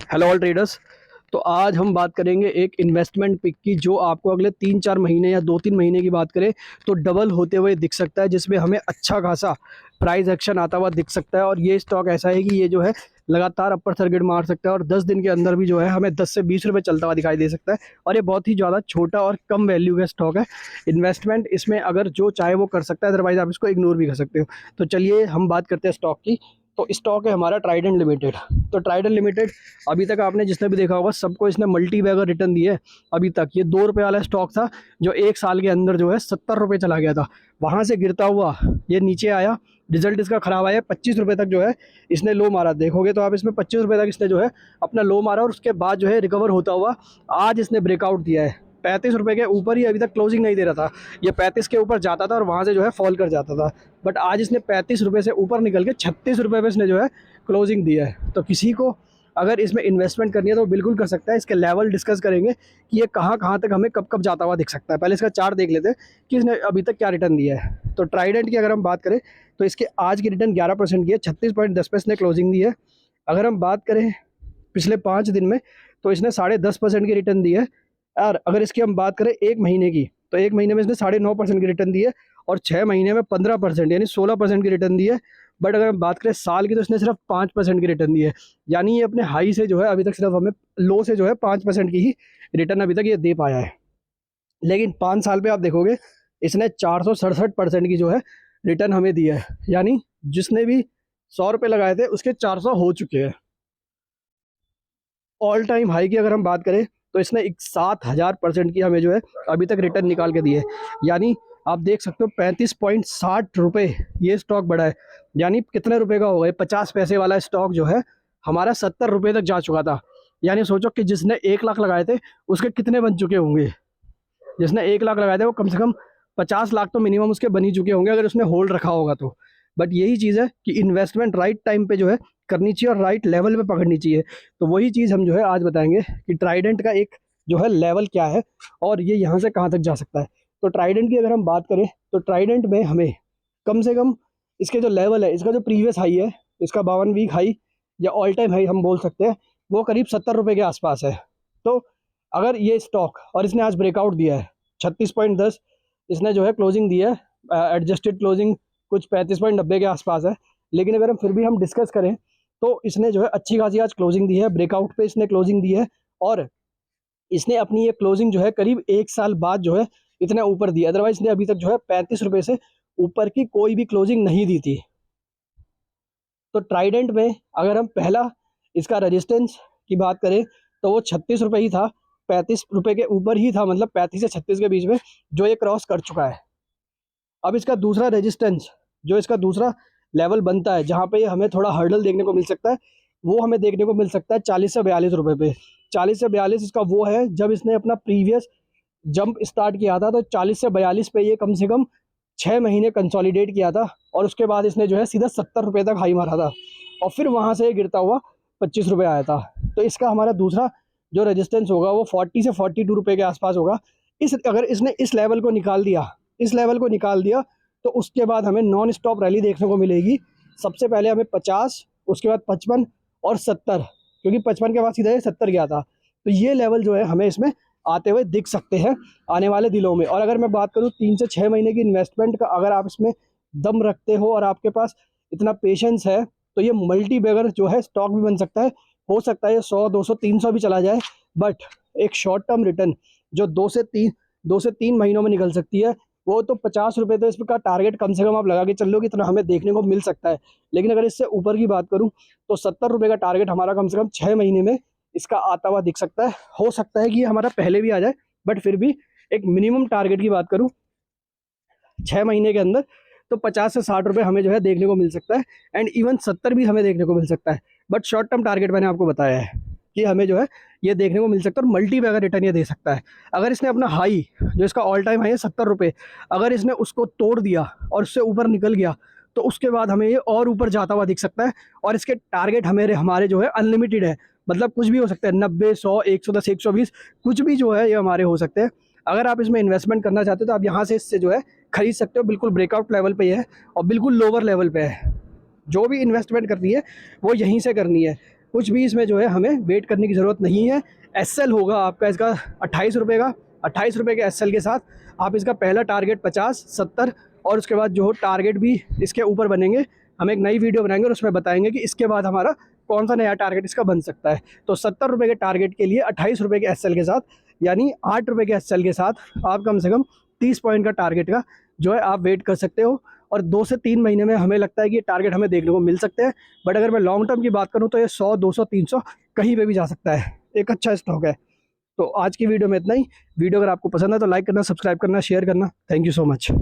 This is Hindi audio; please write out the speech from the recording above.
Hello all traders. तो आज हम बात करेंगे एक इन्वेस्टमेंट पिक की जो आपको अगले 3-4 महीने या 2-3 महीने की बात करें तो डबल होते हुए दिख सकता है, जिसमें हमें अच्छा खासा प्राइस एक्शन आता हुआ दिख सकता है। और ये स्टॉक ऐसा है कि ये जो है लगातार अपर टारगेट मार सकता है और 10 दिन के अंदर भी जो है हमें 10 से 20 रुपये चलता हुआ दिखाई दे सकता है। और ये बहुत ही ज़्यादा छोटा और कम वैल्यू का स्टॉक है। इन्वेस्टमेंट इसमें अगर जो चाहे वो कर सकता है, अदरवाइज आप इसको इग्नोर भी कर सकते हो। तो चलिए हम बात करते हैं स्टॉक की। तो स्टॉक है हमारा ट्राइडेंट लिमिटेड। तो ट्राइडेंट लिमिटेड अभी तक आपने जिसने भी देखा होगा सबको इसने मल्टी बैगर रिटर्न दिए है। अभी तक ये 2 रुपये वाला स्टॉक था जो 1 साल के अंदर जो है 70 रुपये चला गया था। वहाँ से गिरता हुआ ये नीचे आया, रिजल्ट इसका खराब आया, 25 रुपये तक जो है इसने लो मारा। देखोगे तो आप इसमें 25 रुपये तक इसने जो है अपना लो मारा और उसके बाद जो है रिकवर होता हुआ आज इसने ब्रेकआउट दिया है। 35 रुपये के ऊपर ही अभी तक क्लोजिंग नहीं दे रहा था। ये 35 के ऊपर जाता था और वहाँ से जो है फॉल कर जाता था, बट आज इसने 35 रुपये से ऊपर निकल के 36 रुपये पे इसने जो है क्लोजिंग दी है। तो किसी को अगर इसमें इन्वेस्टमेंट करनी है तो बिल्कुल कर सकता है। इसके लेवल डिस्कस करेंगे कि ये कहाँ कहाँ तक हमें कब कब जाता हुआ दिख सकता है। पहले इसका चार्ट देख लेते हैं कि इसने अभी तक क्या रिटर्न दिया है। तो ट्राइडेंट की अगर हम बात करें तो इसके आज की रिटर्न 11% की है, 36.10 पे इसने क्लोजिंग दी है। अगर हम बात करें पिछले 5 दिन में तो इसने 10.5% की रिटर्न दी है। और अगर इसकी हम बात करें 1 महीने की तो 1 महीने में इसने 9.5% की रिटर्न दी है और 6 महीने में 15% यानी 16% की रिटर्न दी है। बट अगर हम बात करें साल की तो इसने सिर्फ 5% की रिटर्न दी है। यानी ये अपने हाई से जो है अभी तक सिर्फ हमें लो से जो है 5% की ही रिटर्न अभी तक ये दे पाया है। लेकिन 5 साल पे आप देखोगे इसने 467% की जो है रिटर्न हमें दी है। यानी जिसने भी 100 रुपये लगाए थे उसके 400 हो चुके हैं। ऑल टाइम हाई की अगर हम बात करें तो इसने 7,000% की हमें जो है अभी तक रिटर्न निकाल के दी है। यानी आप देख सकते हो 35.60 रुपये ये स्टॉक बढ़ा है। यानी कितने रुपए का होगा, 50 पैसे वाला स्टॉक जो है हमारा 70 रुपये तक जा चुका था। यानी सोचो कि जिसने 1 लाख लगाए थे उसके कितने बन चुके होंगे। जिसने 1 लाख लगाए थे वो कम से कम 50 लाख तो मिनिमम उसके बन ही चुके होंगे अगर उसने होल्ड रखा होगा तो। बट यही चीज़ है कि इन्वेस्टमेंट राइट टाइम पे जो है करनी चाहिए और राइट लेवल पे पकड़नी चाहिए। तो वही चीज़ हम जो है आज बताएंगे कि ट्राइडेंट का एक जो है लेवल क्या है और ये यहाँ से कहाँ तक जा सकता है। तो ट्राइडेंट की अगर हम बात करें तो ट्राइडेंट में हमें कम से कम इसके जो लेवल है, इसका जो प्रीवियस हाई है, इसका 52 वीक हाई या ऑल टाइम हाई हम बोल सकते हैं, वो करीब 70 रुपये के आसपास है। तो अगर ये स्टॉक और इसने आज ब्रेकआउट दिया है 36.10 इसने जो है क्लोजिंग दी है, एडजस्टेड क्लोजिंग कुछ 35.90 के आसपास है। लेकिन अगर हम फिर भी हम डिस्कस करें तो इसने जो है अच्छी खासी आज क्लोजिंग दी है, ब्रेकआउट पे इसने क्लोजिंग दी है और इसने अपनी ये क्लोजिंग जो है करीब 1 साल बाद जो है इतना ऊपर दी। अदरवाइज इसने अभी तक जो है 35 रुपये से ऊपर की कोई भी क्लोजिंग नहीं दी थी। तो ट्राइडेंट में अगर हम पहला इसका रेजिस्टेंस की बात करें तो वो 36 रुपये ही था, 35 रुपये के ऊपर ही था, मतलब 35 से 36 के बीच में जो ये क्रॉस कर चुका है। अब इसका दूसरा रेजिस्टेंस जो इसका दूसरा लेवल बनता है जहाँ पे हमें थोड़ा हर्डल देखने को मिल सकता है, वो हमें देखने को मिल सकता है 40 से 42 रुपये पे। 40 से 42 इसका वो है जब इसने अपना प्रीवियस जंप स्टार्ट किया था, तो 40 से 42 पे ये कम से कम 6 महीने कंसोलिडेट किया था और उसके बाद इसने जो है सीधा 70 रुपये तक हाई मारा था और फिर वहाँ से गिरता हुआ 25 रुपये आया था। तो इसका हमारा दूसरा जो रेजिस्टेंस होगा वो 40 से 42 रुपये के आसपास होगा। अगर इसने इस लेवल को निकाल दिया, इस लेवल को निकाल दिया तो उसके बाद हमें नॉन स्टॉप रैली देखने को मिलेगी। सबसे पहले हमें 50, उसके बाद 55 और 70, क्योंकि 55 के बाद सीधा 70 गया था। तो ये लेवल जो है हमें इसमें आते हुए दिख सकते हैं आने वाले दिनों में। और अगर मैं बात करूँ 3 से 6 महीने की इन्वेस्टमेंट का, अगर आप इसमें दम रखते हो और आपके पास इतना पेशेंस है तो ये मल्टी बैगर जो है स्टॉक भी बन सकता है। हो सकता है ये 100, 200, 300 भी चला जाए, बट एक शॉर्ट टर्म रिटर्न जो 2 से 3 महीनों में निकल सकती है, वो तो 50 रुपये तो इसका टारगेट कम से कम आप लगा के चल लो कि इतना हमें देखने को मिल सकता है। लेकिन अगर इससे ऊपर की बात करूं तो 70 रुपये का टारगेट हमारा कम से कम 6 महीने में इसका आता हुआ दिख सकता है। हो सकता है कि ये हमारा पहले भी आ जाए, बट फिर भी एक मिनिमम टारगेट की बात करूँ 6 महीने के अंदर तो 50 से 60 रुपये हमें जो है देखने को मिल सकता है एंड इवन 70 भी हमें देखने को मिल सकता है। बट शॉर्ट टर्म टारगेट मैंने आपको बताया है कि हमें जो है ये देखने को मिल सकता है और मल्टी बैगर रिटर्न ये दे सकता है। अगर इसने अपना हाई जो इसका ऑल टाइम हाई है 70 रुपये, अगर इसने उसको तोड़ दिया और उससे ऊपर निकल गया तो उसके बाद हमें ये और ऊपर जाता हुआ दिख सकता है। और इसके टारगेट हमारे जो है अनलिमिटेड है, मतलब कुछ भी हो सकता है, 90, 100, 110, 120 कुछ भी जो है ये हमारे हो सकते हैं। अगर आप इसमें इन्वेस्टमेंट करना चाहते हो तो आप यहाँ से इससे जो है खरीद सकते हो। बिल्कुल ब्रेकआउट लेवल पे है और बिल्कुल लोअर लेवल पे है। जो भी इन्वेस्टमेंट करनी है वो यहीं से करनी है। कुछ भी इसमें जो है हमें वेट करने की ज़रूरत नहीं है। एसएल होगा आपका इसका 28 रुपये का, 28 रुपये के एसएल के साथ आप इसका पहला टारगेट 50, 70 और उसके बाद जो टारगेट भी इसके ऊपर बनेंगे। हम एक नई वीडियो बनाएंगे और उसमें बताएंगे कि इसके बाद हमारा कौन सा नया टारगेट इसका बन सकता है। तो 70 रुपये के टारगेट के लिए 28 रुपये के एसएल के साथ, यानी 8 रुपये के एसएल के साथ आप कम से कम 30 पॉइंट का टारगेट का जो है आप वेट कर सकते हो। और 2 से 3 महीने में हमें लगता है कि ये टारगेट हमें देखने को मिल सकते हैं। बट अगर मैं लॉन्ग टर्म की बात करूँ तो ये 100, 200, 300 कहीं पे भी जा सकता है। एक अच्छा स्टॉक है। तो आज की वीडियो में इतना ही। वीडियो अगर आपको पसंद है तो लाइक करना, सब्सक्राइब करना, शेयर करना। Thank you so much.